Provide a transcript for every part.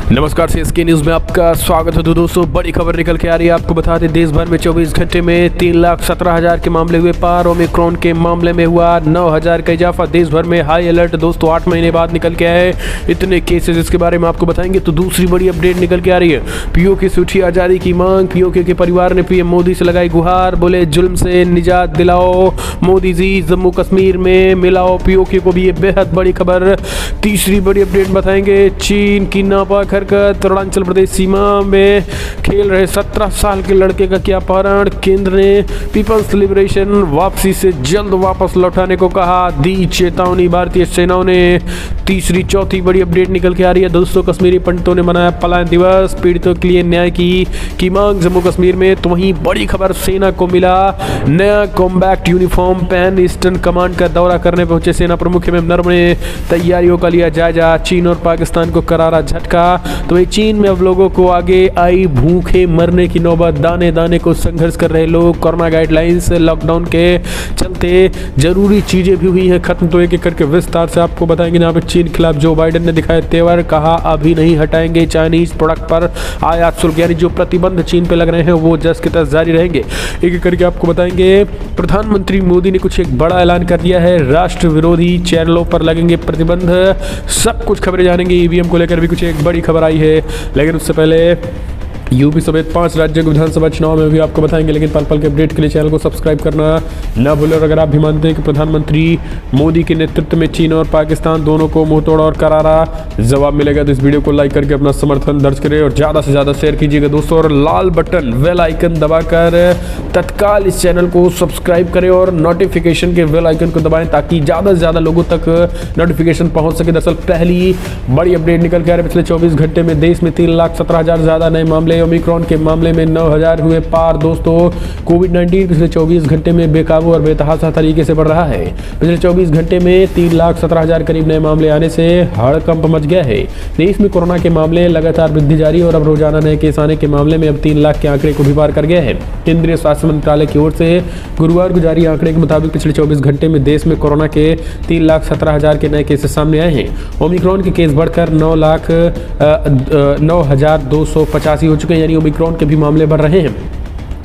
नमस्कार, CSK news में आपका स्वागत है। तो दोस्तों, बड़ी खबर निकल के आ रही है। आपको बता दें, देश भर में 24 घंटे में 3,17,000 के मामले हुए पार। ओमिक्रॉन के मामले में हुआ 9,000 का इजाफा। देश भर में हाई अलर्ट दोस्तों 8 महीने बाद निकल के आए इतने केसेस, इसके बारे में आपको बताएंगे। तो दूसरी बड़ी अपडेट निकल के आ रही है। पीओके से उठी आजादी की मांग। पीओके के परिवार ने पीएम मोदी से लगाई गुहार, बोले जुल्म से निजात दिलाओ मोदी जी, जम्मू कश्मीर में मिलाओ पीओके को भी। ये बेहद बड़ी खबर। तीसरी बड़ी अपडेट बताएंगे। चीन की नापाक हरकत, अरुणाचल प्रदेश सीमा में खेल रहे 17 साल के लड़के का किया अपहरण। केंद्र ने पीपल्स लिबरेशन वापसी से जल्द वापस लौटाने को कहा, दी चेतावनी भारतीय सेनाओं ने। तीसरी चौथी बड़ी अपडेट निकल के आ रही है दोस्तों। कश्मीरी पंडितों ने मनाया पलायन दिवस, पीड़ितों के लिए न्याय की मांग जम्मू कश्मीर में। तो वहीं बड़ी खबर, सेना को मिला नया कॉम्बैक्ट यूनिफॉर्म पहन ईस्टर्न कमांड का दौरा करने पहुंचे सेना प्रमुख एवं नरवणे ने तैयारियों का लिया जायजा। चीन और पाकिस्तान को करारा झटका। तो वही चीन में अब लोगों को आगे आई भूखे मरने की नौबत। दाने दाने को संघर्ष कर रहे लोग। कोरोना गाइडलाइंस, लॉकडाउन के चलते जरूरी चीजें भी हुई हैं खत्म। तो एक एक करके विस्तार से आपको बताएंगे। यहाँ पे चीन के खिलाफ जो बाइडेन ने दिखाए तेवर, कहा अभी नहीं हटाएंगे चाइनीज प्रोडक्ट पर आयात शुल्क, यानी जो प्रतिबंध चीन पे लग रहे हैं वो जस के तस जारी रहेंगे। एक एक करके आपको बताएंगे। प्रधानमंत्री मोदी ने कुछ एक बड़ा ऐलान कर दिया है। राष्ट्र विरोधी चैनलों पर लगेंगे प्रतिबंध। सब कुछ खबरें जानेंगे। ईवीएम को लेकर भी कुछ एक बड़ी खबर आई है, लेकिन उससे पहले यूपी समेत 5 राज्यों के विधानसभा चुनाव में भी आपको बताएंगे। लेकिन पल पल के अपडेट के लिए चैनल को सब्सक्राइब करना ना भूलें। और अगर आप भी मानते हैं कि प्रधानमंत्री मोदी के नेतृत्व में चीन और पाकिस्तान दोनों को मुंहतोड़ और करारा जवाब मिलेगा, तो इस वीडियो को लाइक करके अपना समर्थन दर्ज करें और ज़्यादा से ज़्यादा शेयर कीजिएगा दोस्तों। और लाल बटन बेल आइकन दबाकर तत्काल इस चैनल को सब्सक्राइब करें और नोटिफिकेशन के बेल आइकन को दबाएं, ताकि ज़्यादा से ज़्यादा लोगों तक नोटिफिकेशन पहुँच सके। दरअसल पहली बड़ी अपडेट निकल के आ रही है। पिछले 24 घंटे में देश में 3,17,000 ज़्यादा नए मामले। ओमिक्रॉन के मामले में 9,000 हुए पार दोस्तों। कोविड-19 पिछले 24 घंटे में बेकाबू और बेतहाशा तरीके से बढ़ रहा है। पिछले 24 घंटे में 3,17,000 करीब नए मामले आने से हड़कंप मच गया है। देश में कोरोना के मामले लगातार वृद्धि जारी और अब रोजाना नए केस आने के मामले में अब 3 लाख के आंकड़े को भी पार कर गया है। केंद्रीय स्वास्थ्य मंत्रालय की ओर से गुरुवार को जारी आंकड़े के मुताबिक पिछले 24 घंटे में देश में कोरोना के 3,17,000 के नए केसेस सामने आए हैं। ओमिक्रॉन के केस बढ़कर 9,285 हो चुके हैं, यानी ओमिक्रॉन के भी मामले बढ़ रहे हैं।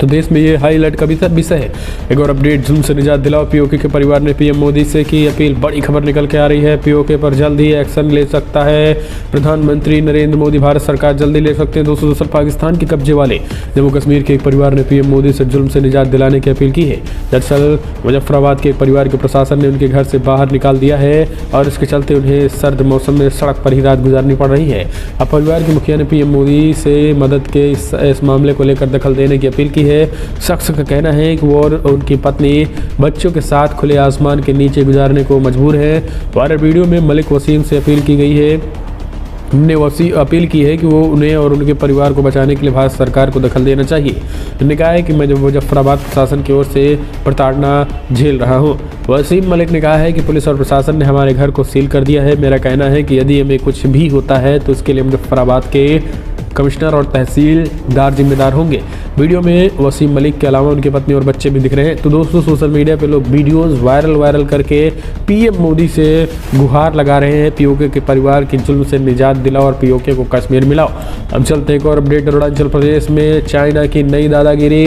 तो देश में ये हाई अलर्ट का भी विषय है। एक और अपडेट, जुल्म से निजात दिलाओ। पीओके के परिवार ने पीएम मोदी से की अपील। बड़ी खबर निकल के आ रही है। पीओके पर जल्द ही एक्शन ले सकता है प्रधानमंत्री नरेंद्र मोदी। भारत सरकार जल्दी ले सकते हैं दोस्तों। दरअसल पाकिस्तान के कब्जे वाले जम्मू कश्मीर के एक परिवार ने पीएम मोदी से जुल्म से निजात दिलाने की अपील की है। दरअसल मुजफ्फराबाद के एक परिवार के प्रशासन ने उनके घर से बाहर निकाल दिया है और इसके चलते उन्हें सर्द मौसम में सड़क पर ही रात गुजारनी पड़ रही है। अब परिवार के मुखिया ने पीएम मोदी से मदद के इस मामले को लेकर दखल देने की अपील की है। शख्स का कहना है कि वो और उनकी पत्नी बच्चों के साथ खुले आसमान के नीचे गुजारने को मजबूर है। वायरल वीडियो में मलिक वसीम से अपील की गई है। उन्होंने अपील की है कि वो उन्हें और उनके परिवार को बचाने के लिए भारत सरकार को दखल देना चाहिए। उन्होंने कहा है कि मैं मुजफ्फराबाद प्रशासन की ओर से प्रताड़ना झेल रहा हूँ। वसीम मलिक ने कहा है कि पुलिस और प्रशासन ने हमारे घर को सील कर दिया है। मेरा कहना है कि यदि हमें कुछ भी होता है तो इसके लिए मुजफ्फराबाद के कमिश्नर और तहसीलदार जिम्मेदार होंगे। वीडियो में वसीम मलिक के अलावा उनकी पत्नी और बच्चे भी दिख रहे हैं। तो दोस्तों, सोशल मीडिया पे लोग वीडियोस वायरल करके पीएम मोदी से गुहार लगा रहे हैं। पीओके के परिवार की जुल्म से निजात दिलाओ और पीओके को कश्मीर मिलाओ। अब चलते एक और अपडेट। अरुणाचल प्रदेश में चाइना की नई दादागिरी।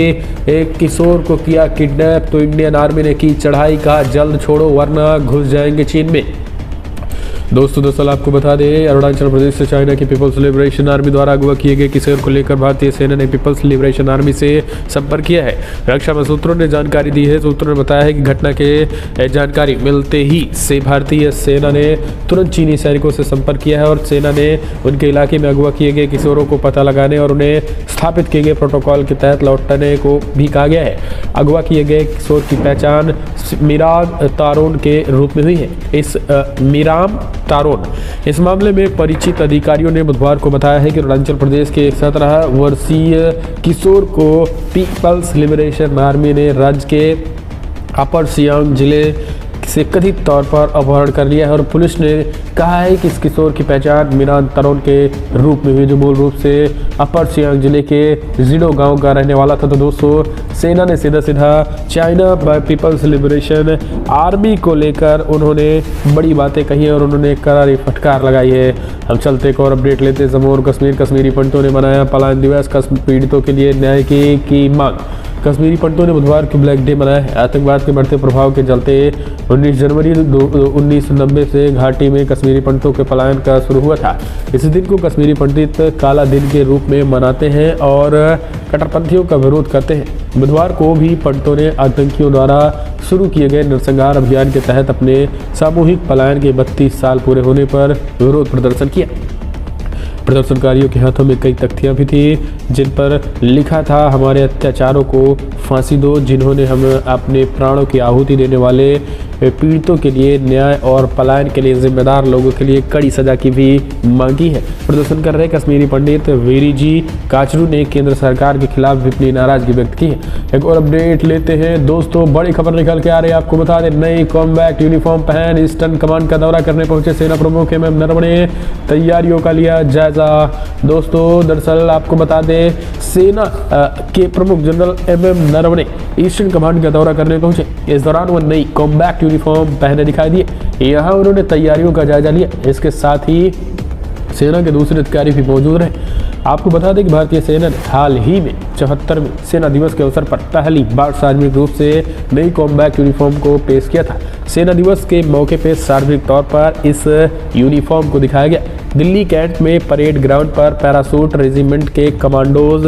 एक किशोर को किया किडनैप तो इंडियन आर्मी ने की चढ़ाई, कहा जल्द छोड़ो वरना घुस जाएंगे चीन में। दोस्तों, दरअसल आपको बता दें, अरुणाचल प्रदेश से चाइना की पीपल्स लिबरेशन आर्मी द्वारा अगवा किए गए किशोर को लेकर भारतीय सेना ने पीपल्स लिबरेशन आर्मी से संपर्क किया है। रक्षा सूत्रों ने जानकारी दी है। सूत्रों ने बताया है कि घटना के जानकारी मिलते ही से भारतीय सेना ने तुरंत चीनी सैनिकों से संपर्क किया है और सेना ने उनके इलाके में अगवा किए गए किशोरों को पता लगाने और उन्हें स्थापित किए गए प्रोटोकॉल के तहत लौटने को भी कहा गया है। अगवा किए गए किशोर की पहचान मिराग तारोन के रूप में हुई है। इस मिराम तारोन इस मामले में परिचित अधिकारियों ने बुधवार को बताया है कि अरुणाचल प्रदेश के 17 वर्षीय किशोर को पीपल्स लिबरेशन आर्मी ने राज्य के अपर सियांग जिले से कथित तौर पर अपहरण कर लिया है और पुलिस ने कहा है कि इस किशोर की पहचान मिरान तरोन के रूप में हुई, जो मूल रूप से अपर सियांग जिले के जिडो गांव का रहने वाला था। तो दोस्तों, सेना ने सीधा चाइना पीपल्स लिबरेशन आर्मी को लेकर उन्होंने बड़ी बातें कही है और उन्होंने करारी फटकार लगाई है। हम चलते एक और अपडेट लेते हैं। जम्मू और कश्मीरी पंडितों ने मनाया पलायन दिवस, पीड़ितों के लिए न्याय की मांग। कश्मीरी पंडितों ने बुधवार को ब्लैक डे मनाया है। आतंकवाद के बढ़ते प्रभाव के चलते 19 जनवरी 1990 से घाटी में कश्मीरी पंडितों के पलायन का शुरू हुआ था। इस दिन को कश्मीरी पंडित काला दिन के रूप में मनाते हैं और कट्टरपंथियों का विरोध करते हैं। बुधवार को भी पंडितों ने आतंकियों द्वारा शुरू किए गए नरसंहार अभियान के तहत अपने सामूहिक पलायन के 32 साल पूरे होने पर विरोध प्रदर्शन किया। प्रदर्शनकारियों के हाथों में कई तख्तियां भी थी जिन पर लिखा था, हमारे अत्याचारों को फांसी दो। जिन्होंने हम अपने प्राणों की आहुति देने वाले पीड़ितों के लिए न्याय और पलायन के लिए जिम्मेदार लोगों के लिए कड़ी सजा की भी मांगी है। प्रदर्शन कर रहे कश्मीरी पंडित वीरी जी काचरू ने केंद्र सरकार के खिलाफ भी अपनी नाराजगी व्यक्त की है। एक और अपडेट लेते हैं दोस्तों, बड़ी खबर निकल के आ रही है। आपको बता दें, नई कॉम्बैट यूनिफॉर्म पहन ईस्टर्न कमांड का दौरा करने पहुंचे सेना प्रमुख एमएम नरवणे, तैयारियों का लिया जायजा। दोस्तों, दरअसल आपको बता दें, सेना के प्रमुख general MM Naravane eastern command का दौरा करने पहुंचे। इस दौरान वो नई कॉम्बैट यूनिफॉर्म पहने दिखाई दिए। यहाँ उन्होंने तैयारियों का जायजा लिया। इसके साथ ही सेना के दूसरे अधिकारी भी मौजूद रहे। आपको बता दें कि भारतीय सेना ने हाल ही में 74वें सेना दिवस के अवसर पर पहली बार सार्वजनिक रूप से नई कॉम्बैट यूनिफॉर्म को पेश किया था। सेना दिवस के मौके पर सार्वजनिक तौर पर इस यूनिफॉर्म को दिखाया गया। दिल्ली कैंट में परेड ग्राउंड पर पैरासूट रेजिमेंट के कमांडोज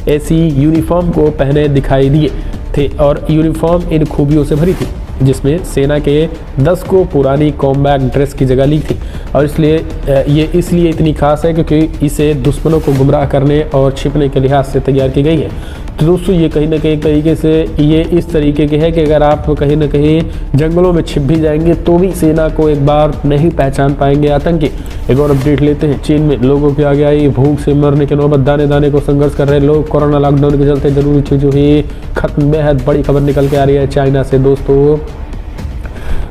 ऐसी यूनिफॉर्म को पहने दिखाई दिए थे और यूनिफॉर्म इन खूबियों से भरी थी, जिसमें सेना के 10 को पुरानी कॉम्बैट ड्रेस की जगह ली थी। और इसलिए इतनी खास है क्योंकि इसे दुश्मनों को गुमराह करने और छिपने के लिहाज से तैयार की गई है। तो दोस्तों, ये कहीं ना कहीं तरीके से ये इस तरीके के है कि अगर आप कहीं ना कहीं जंगलों में छिप भी जाएंगे तो भी सेना को एक बार नहीं पहचान पाएंगे आतंकी। एक और अपडेट लेते हैं। चीन में लोगों के आगे आई भूख से मरने के नौबत, दाने दाने को संघर्ष कर रहे लोग। कोरोना लॉकडाउन के चलते जरूरी चीज़ों ही खत्म। बेहद बड़ी खबर निकल के आ रही है चाइना से दोस्तों।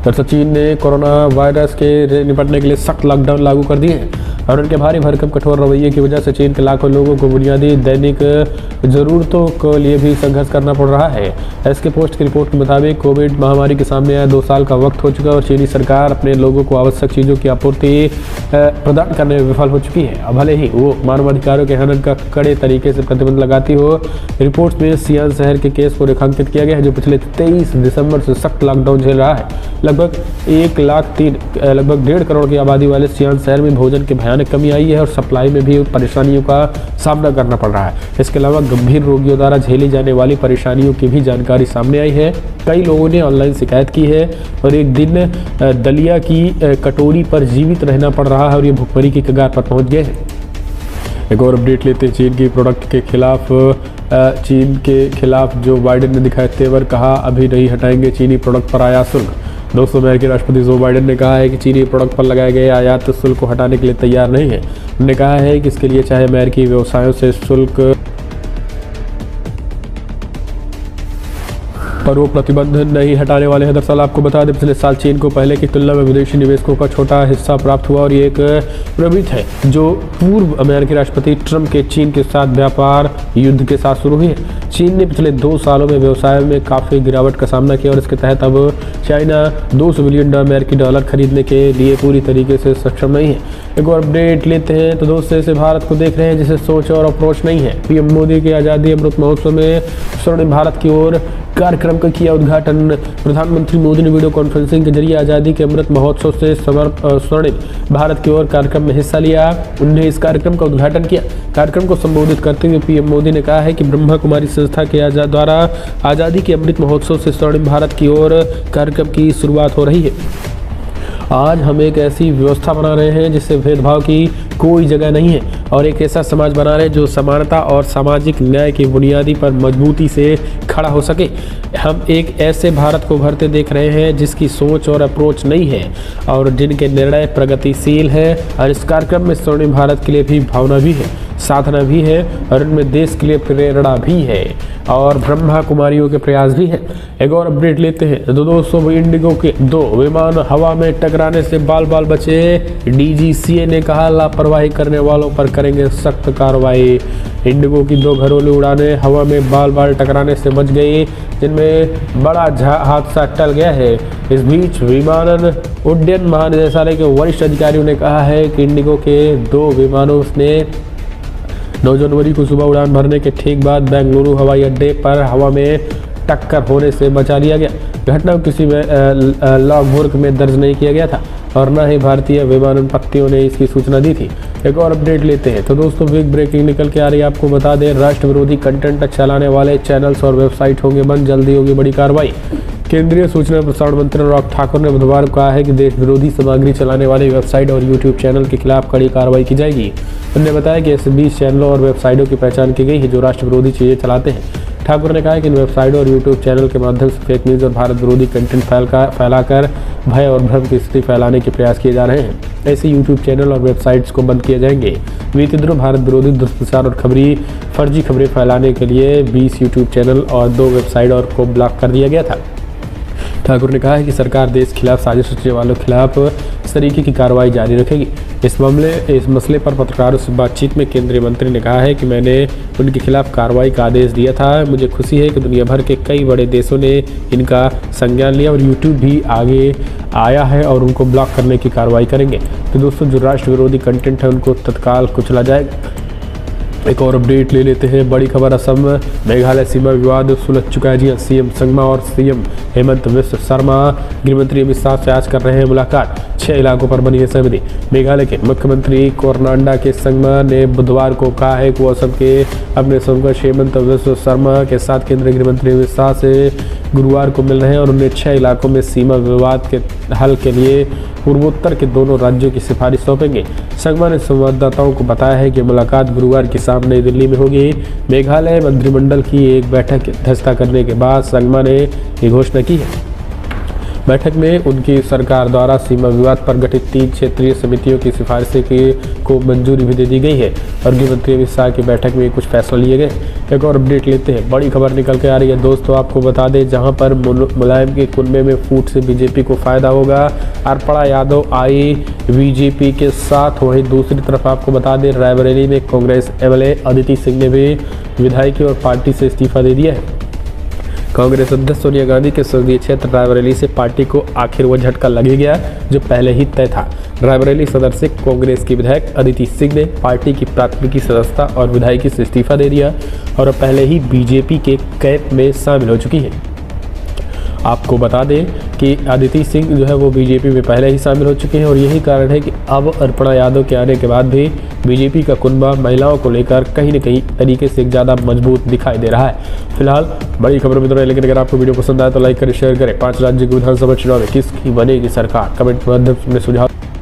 दरअसल चीन ने कोरोना वायरस के निपटने के लिए सख्त लॉकडाउन लागू कर दिए हैं और उनके भारी भरकम कठोर रवैये की वजह से चीन के लाखों लोगों को बुनियादी दैनिक ज़रूरतों के लिए भी संघर्ष करना पड़ रहा है। एसके पोस्ट की रिपोर्ट के मुताबिक कोविड महामारी के सामने आए 2 साल का वक्त हो चुका है और चीनी सरकार अपने लोगों को आवश्यक चीज़ों की आपूर्ति प्रदान करने में विफल हो चुकी है। अब भले ही वो मानवाधिकारों के हनन का कड़े तरीके से प्रतिबंध लगाती हो। रिपोर्ट में सियान शहर के केस को रेखांकित किया गया है, जो पिछले 23 दिसंबर से सख्त लॉकडाउन झेल रहा है। लगभग 1.5 करोड़ की आबादी वाले सियान शहर में भोजन की भयानक कमी आई है और सप्लाई में भी परेशानियों का सामना करना पड़ रहा है। इसके अलावा गंभीर रोगियों द्वारा झेली जाने वाली परेशानियों की भी जानकारी सामने आई है। कई लोगों ने ऑनलाइन शिकायत की है और एक दिन दलिया की कटोरी पर जीवित रहना पड़ रहा है और ये भुखमरी की कगार पर पहुंच गए हैं। एक और अपडेट लेते हैं। चीन के खिलाफ जो बाइडेन ने दिखाए तेवर, कहा अभी नहीं हटाएंगे चीनी प्रोडक्ट पर आयात शुल्क। दोस्तों, अमेरिकी राष्ट्रपति जो बाइडेन ने कहा है कि चीनी प्रोडक्ट पर लगाए गए आयात शुल्क को हटाने के लिए तैयार नहीं है। उन्होंने कहा है कि इसके लिए चाहे अमेरिकी व्यवसायों से शुल्क पर वो प्रतिबंध नहीं हटाने वाले हैं। दरअसल आपको बता दें, पिछले साल चीन को पहले की तुलना में विदेशी निवेशकों का छोटा हिस्सा प्राप्त हुआ और ये एक प्रवृत्ति है जो पूर्व अमेरिकी राष्ट्रपति ट्रंप के चीन के साथ व्यापार युद्ध के साथ शुरू हुई है। चीन ने पिछले 2 सालों में व्यवसाय में काफ़ी गिरावट का सामना किया और इसके तहत अब चाइना $200 बिलियन अमेरिकी डॉलर खरीदने के लिए पूरी तरीके से सक्षम नहीं है। एक और अपडेट लेते हैं। तो दोस्तों, ऐसे भारत को देख रहे हैं जिसे सोच और अप्रोच नहीं है। पीएम मोदी के आज़ादी अमृत महोत्सव में स्वर्णिम भारत की ओर कार्यक्रम का किया उद्घाटन। प्रधानमंत्री मोदी ने वीडियो कॉन्फ्रेंसिंग के जरिए आज़ादी के अमृत महोत्सव से स्वर्णिम भारत की ओर कार्यक्रम में हिस्सा लिया। उन्होंने इस कार्यक्रम का उद्घाटन किया। कार्यक्रम को संबोधित करते हुए पीएम मोदी ने कहा है कि ब्रह्मा कुमारी संस्था के द्वारा आज़ादी के अमृत महोत्सव से स्वर्णिम भारत की ओर कार्यक्रम की शुरुआत हो रही है। आज हम एक ऐसी व्यवस्था बना रहे हैं जिससे भेदभाव की कोई जगह नहीं है और एक ऐसा समाज बना रहे हैं जो समानता और सामाजिक न्याय की बुनियादी पर मजबूती से खड़ा हो सके। हम एक ऐसे भारत को उभरते देख रहे हैं जिसकी सोच और अप्रोच नहीं है और जिनके निर्णय प्रगतिशील है और इस कार्यक्रम में स्वर्णिम भारत के लिए भी भावना भी है। साधना भी है और इनमें देश के लिए प्रेरणा भी है और ब्रह्मा कुमारियों के प्रयास भी है। एक और अपडेट लेते हैं। तो दोस्तों, इंडिगो के 2 विमान हवा में टकराने से बाल बाल बचे। डीजीसीए ने कहा लापरवाही करने वालों पर करेंगे सख्त कार्रवाई। इंडिगो की 2 घरेलू उड़ानें हवा में बाल बाल टकराने से बच गई, जिनमें बड़ा हादसा टल गया है। इस बीच विमानन उड्डयन महानिदेशालय के वरिष्ठ अधिकारियों ने कहा है कि इंडिगो के 2 विमानों ने 9 जनवरी को सुबह उड़ान भरने के ठीक बाद बेंगलुरु हवाई अड्डे पर हवा में टक्कर होने से बचा लिया गया। घटना को किसी में लॉगबुक में दर्ज नहीं किया गया था और न ही भारतीय विमानन पत्तियों ने इसकी सूचना दी थी। एक और अपडेट लेते हैं। तो दोस्तों, बिग ब्रेकिंग निकल के आ रही है। आपको बता दें, राष्ट्र विरोधी कंटेंट चलाने वाले चैनल्स और वेबसाइट होंगे बंद, जल्दी होगी बड़ी कार्रवाई। केंद्रीय सूचना प्रसारण मंत्री अनुराग ठाकुर ने बुधवार को कहा है कि देश विरोधी सामग्री चलाने वाले वेबसाइट और यूट्यूब चैनल के खिलाफ कड़ी कार्रवाई की जाएगी। उन्होंने बताया कि ऐसे 20 चैनलों और वेबसाइटों की पहचान की गई है जो राष्ट्र विरोधी चीज़ें चलाते हैं। ठाकुर ने कहा कि इन वेबसाइटों और यूट्यूब चैनल के माध्यम से फेक न्यूज़ और भारत विरोधी कंटेंट फैलाकर भय और भ्रम की स्थिति फैलाने के प्रयास किए जा रहे हैं। ऐसे यूट्यूब चैनल और वेबसाइट्स को बंद किए जाएंगे। बीते दिनों भारत विरोधी दुष्प्रचार और फर्जी खबरें फैलाने के लिए 20 यूट्यूब चैनल और 2 वेबसाइट और को ब्लॉक कर दिया गया था। ठाकुर ने कहा है कि सरकार देश के खिलाफ साजिश रचने वालों के खिलाफ इस तरीके की कार्रवाई जारी रखेगी। इस मसले पर पत्रकारों से बातचीत में केंद्रीय मंत्री ने कहा है कि मैंने उनके खिलाफ कार्रवाई का आदेश दिया था। मुझे खुशी है कि दुनिया भर के कई बड़े देशों ने इनका संज्ञान लिया और यूट्यूब भी आगे आया है और उनको ब्लॉक करने की कार्रवाई करेंगे। तो दोस्तों, जो राष्ट्र विरोधी कंटेंट है उनको तत्काल कुचला जाएगा। एक और अपडेट ले लेते हैं। बड़ी खबर, असम मेघालय सीमा विवाद सुलझ चुका है। जी हाँ, सीएम संगमा और सीएम हेमंत विश्व शर्मा गृहमंत्री अमित शाह से आज कर रहे हैं मुलाकात। 6 इलाकों पर बनी है सहमति। मेघालय के मुख्यमंत्री कोरनांडा के संगमा ने बुधवार को कहा है कि वो असम के अपने समकक्ष हेमंत विश्व शर्मा के साथ केंद्रीय गृहमंत्री अमित शाह से गुरुवार को मिल रहे हैं और उन्हें 6 इलाकों में सीमा विवाद के हल के लिए पूर्वोत्तर के दोनों राज्यों की सिफारिश सौंपेंगे। संगमा ने संवाददाताओं को बताया है कि मुलाकात गुरुवार की शाम नई दिल्ली में होगी। मेघालय मंत्रिमंडल की एक बैठक की अध्यक्षता करने के बाद संगमा ने ये घोषणा की है। बैठक में उनकी सरकार द्वारा सीमा विवाद पर गठित 3 क्षेत्रीय समितियों की सिफारिशें को मंजूरी भी दे दी गई है और गृहमंत्री अमित शाह की बैठक में कुछ फैसला लिए गए। एक और अपडेट लेते हैं। बड़ी खबर निकल के आ रही है। दोस्तों, आपको बता दें, जहां पर मुलायम के कुनबे में फूट से बीजेपी को फायदा होगा। अर्पणा यादव आई बीजेपी के साथ। वहीं दूसरी तरफ आपको बता दें, रायबरेली में कांग्रेस एमएलए अदिति सिंह ने भी विधायकी और पार्टी से इस्तीफा दे दिया है। कांग्रेस अध्यक्ष सोनिया गांधी के संसदीय क्षेत्र रायबरेली से पार्टी को आखिर वो झटका लगे गया जो पहले ही तय था। रायबरेली सदर से कांग्रेस की विधायक अदिति सिंह ने पार्टी की प्राथमिकी सदस्यता और विधायकी से इस्तीफा दे दिया और पहले ही बीजेपी के कैंप में शामिल हो चुकी हैं। आपको बता दें कि अदिति सिंह जो है वो बीजेपी में पहले ही शामिल हो चुके हैं और यही कारण है कि अब अर्पणा यादव के आने के बाद भी बीजेपी का कुनबा महिलाओं को लेकर कहीं न कहीं तरीके से ज़्यादा मजबूत दिखाई दे रहा है। फिलहाल बड़ी खबर में तो है, लेकिन अगर आपको वीडियो पसंद आए तो लाइक करें, शेयर करें। 5 राज्य के विधानसभा चुनाव में किसकी बनेगी सरकार, कमेंट माध्यम में सुझाव